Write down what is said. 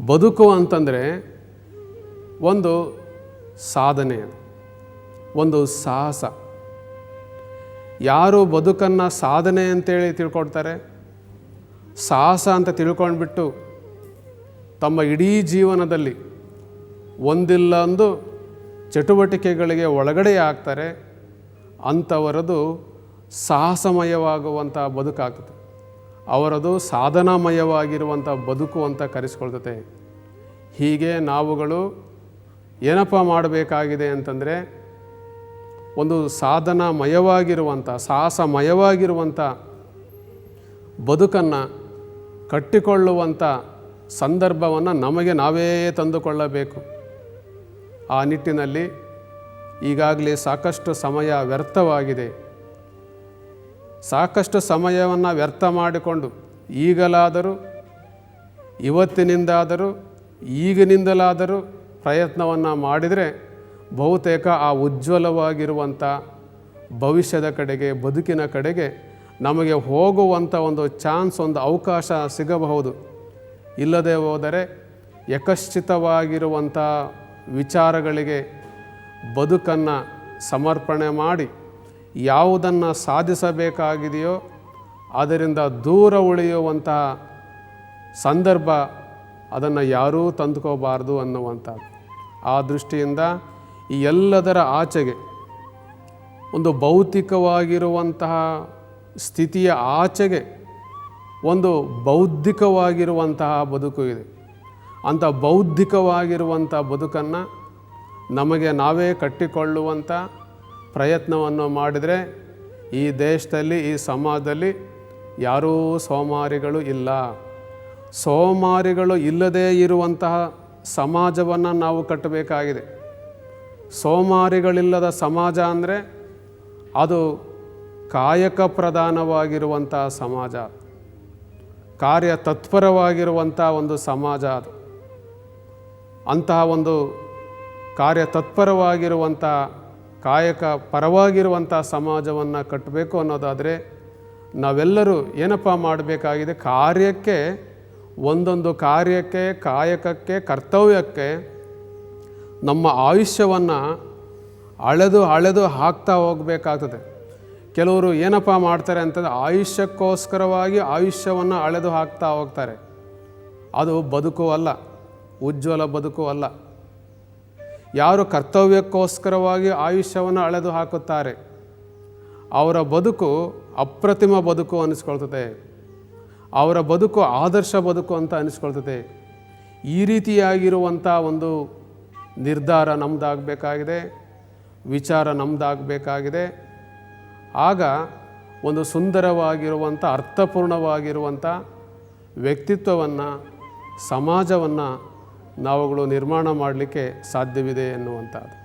ಬದುಕು ಅಂತಂದರೆ ಒಂದು ಸಾಧನೆ, ಒಂದು ಸಾಹಸ. ಯಾರು ಬದುಕನ್ನು ಸಾಧನೆ ಅಂತೇಳಿ ತಿಳ್ಕೊಳ್ತಾರೆ, ಸಾಹಸ ಅಂತ ತಿಳ್ಕೊಂಡ್ಬಿಟ್ಟು ತಮ್ಮ ಇಡೀ ಜೀವನದಲ್ಲಿ ಒಂದಿಲ್ಲ ಒಂದು ಚಟುವಟಿಕೆಗಳಿಗೆ ಒಳಗಡೆ ಆಗ್ತಾರೆ, ಅಂಥವರದು ಸಾಹಸಮಯವಾಗುವಂಥ ಬದುಕಾಗ್ತದೆ. ಅವರದು ಸಾಧನಾಮಯವಾಗಿರುವಂಥ ಬದುಕು ಅಂತ ಕರೆಸ್ಕೊಳ್ತದೆ. ಹೀಗೆ ನಾವುಗಳು ಏನಪ್ಪ ಮಾಡಬೇಕಾಗಿದೆ ಅಂತಂದರೆ, ಒಂದು ಸಾಧನಾಮಯವಾಗಿರುವಂಥ ಸಾಹಸಮಯವಾಗಿರುವಂಥ ಬದುಕನ್ನು ಕಟ್ಟಿಕೊಳ್ಳುವಂಥ ಸಂದರ್ಭವನ್ನು ನಮಗೆ ನಾವೇ ತಂದುಕೊಳ್ಳಬೇಕು. ಆ ನಿಟ್ಟಿನಲ್ಲಿ ಈಗಾಗಲೇ ಸಾಕಷ್ಟು ಸಮಯ ವ್ಯರ್ಥವಾಗಿದೆ. ಸಾಕಷ್ಟು ಸಮಯವನ್ನು ವ್ಯರ್ಥ ಮಾಡಿಕೊಂಡು ಈಗಲಾದರೂ, ಇವತ್ತಿನಿಂದಾದರೂ, ಈಗಿನಿಂದಲಾದರೂ ಪ್ರಯತ್ನವನ್ನು ಮಾಡಿದರೆ ಬಹುತೇಕ ಆ ಉಜ್ವಲವಾಗಿರುವಂಥ ಭವಿಷ್ಯದ ಕಡೆಗೆ, ಬದುಕಿನ ಕಡೆಗೆ ನಮಗೆ ಹೋಗುವಂಥ ಒಂದು ಚಾನ್ಸ್, ಒಂದು ಅವಕಾಶ ಸಿಗಬಹುದು. ಇಲ್ಲದೆ ಹೋದರೆ ಯಕಶ್ಚಿತವಾಗಿರುವಂಥ ವಿಚಾರಗಳಿಗೆ ಬದುಕನ್ನು ಸಮರ್ಪಣೆ ಮಾಡಿ ಯಾವುದನ್ನು ಸಾಧಿಸಬೇಕಾಗಿದೆಯೋ ಅದರಿಂದ ದೂರ ಉಳಿಯುವಂತಹ ಸಂದರ್ಭ ಅದನ್ನು ಯಾರೂ ತಂದುಕೋಬಾರ್ದು ಅನ್ನುವಂಥದ್ದು. ಆ ದೃಷ್ಟಿಯಿಂದ ಈ ಎಲ್ಲದರ ಆಚೆಗೆ ಒಂದು ಭೌತಿಕವಾಗಿರುವಂತಹ ಸ್ಥಿತಿಯ ಆಚೆಗೆ ಒಂದು ಬೌದ್ಧಿಕವಾಗಿರುವಂತಹ ಬದುಕು ಇದೆ. ಅಂಥ ಬೌದ್ಧಿಕವಾಗಿರುವಂಥ ಬದುಕನ್ನು ನಮಗೆ ನಾವೇ ಕಟ್ಟಿಕೊಳ್ಳುವಂಥ ಪ್ರಯತ್ನವನ್ನು ಮಾಡಿದರೆ ಈ ದೇಶದಲ್ಲಿ, ಈ ಸಮಾಜದಲ್ಲಿ ಯಾರೂ ಸೋಮಾರಿಗಳು ಇಲ್ಲ. ಸೋಮಾರಿಗಳು ಇಲ್ಲದೇ ಇರುವಂತಹ ಸಮಾಜವನ್ನು ನಾವು ಕಟ್ಟಬೇಕಾಗಿದೆ. ಸೋಮಾರಿಗಳಿಲ್ಲದ ಸಮಾಜ ಅಂದರೆ ಅದು ಕಾಯಕ ಪ್ರಧಾನವಾಗಿರುವಂಥ ಸಮಾಜ, ಕಾರ್ಯ ತತ್ಪರವಾಗಿರುವಂಥ ಒಂದು ಸಮಾಜ. ಅದು ಅಂತಹ ಒಂದು ಕಾರ್ಯ ತತ್ಪರವಾಗಿರುವಂಥ, ಕಾಯಕ ಪರವಾಗಿರುವಂಥ ಸಮಾಜವನ್ನು ಕಟ್ಟಬೇಕು ಅನ್ನೋದಾದರೆ ನಾವೆಲ್ಲರೂ ಏನಪ್ಪ ಮಾಡಬೇಕಾಗಿದೆ, ಕಾರ್ಯಕ್ಕೆ, ಒಂದೊಂದು ಕಾರ್ಯಕ್ಕೆ, ಕಾಯಕಕ್ಕೆ, ಕರ್ತವ್ಯಕ್ಕೆ ನಮ್ಮ ಆಯುಷ್ಯವನ್ನು ಅಳೆದು ಹಾಕ್ತಾ ಹೋಗಬೇಕಾಗ್ತದೆ. ಕೆಲವರು ಏನಪ್ಪ ಮಾಡ್ತಾರೆ ಅಂತಂದರೆ ಆಯುಷ್ಯಕ್ಕೋಸ್ಕರವಾಗಿ ಆಯುಷ್ಯವನ್ನು ಅಳೆದು ಹಾಕ್ತಾ ಹೋಗ್ತಾರೆ. ಅದು ಬದುಕು ಅಲ್ಲ, ಉಜ್ವಲ ಬದುಕು ಅಲ್ಲ. ಯಾರು ಕರ್ತವ್ಯಕ್ಕೋಸ್ಕರವಾಗಿ ಆಯುಷ್ಯವನ್ನು ಅಳೆದು ಹಾಕುತ್ತಾರೆ ಅವರ ಬದುಕು ಅಪ್ರತಿಮ ಬದುಕು ಅನ್ನಿಸ್ಕೊಳ್ತದೆ. ಅವರ ಬದುಕು ಆದರ್ಶ ಬದುಕು ಅಂತ ಅನ್ನಿಸ್ಕೊಳ್ತದೆ. ಈ ರೀತಿಯಾಗಿರುವಂಥ ಒಂದು ನಿರ್ಧಾರ ನಮ್ಮದಾಗಬೇಕಾಗಿದೆ, ವಿಚಾರ ನಮ್ಮದಾಗಬೇಕಾಗಿದೆ. ಆಗ ಒಂದು ಸುಂದರವಾಗಿರುವಂಥ, ಅರ್ಥಪೂರ್ಣವಾಗಿರುವಂಥ ವ್ಯಕ್ತಿತ್ವವನ್ನು, ಸಮಾಜವನ್ನು ನಾವುಗಳು ನಿರ್ಮಾಣ ಮಾಡಲಿಕ್ಕೆ ಸಾಧ್ಯವಿದೆ ಎನ್ನುವಂಥದ್ದು.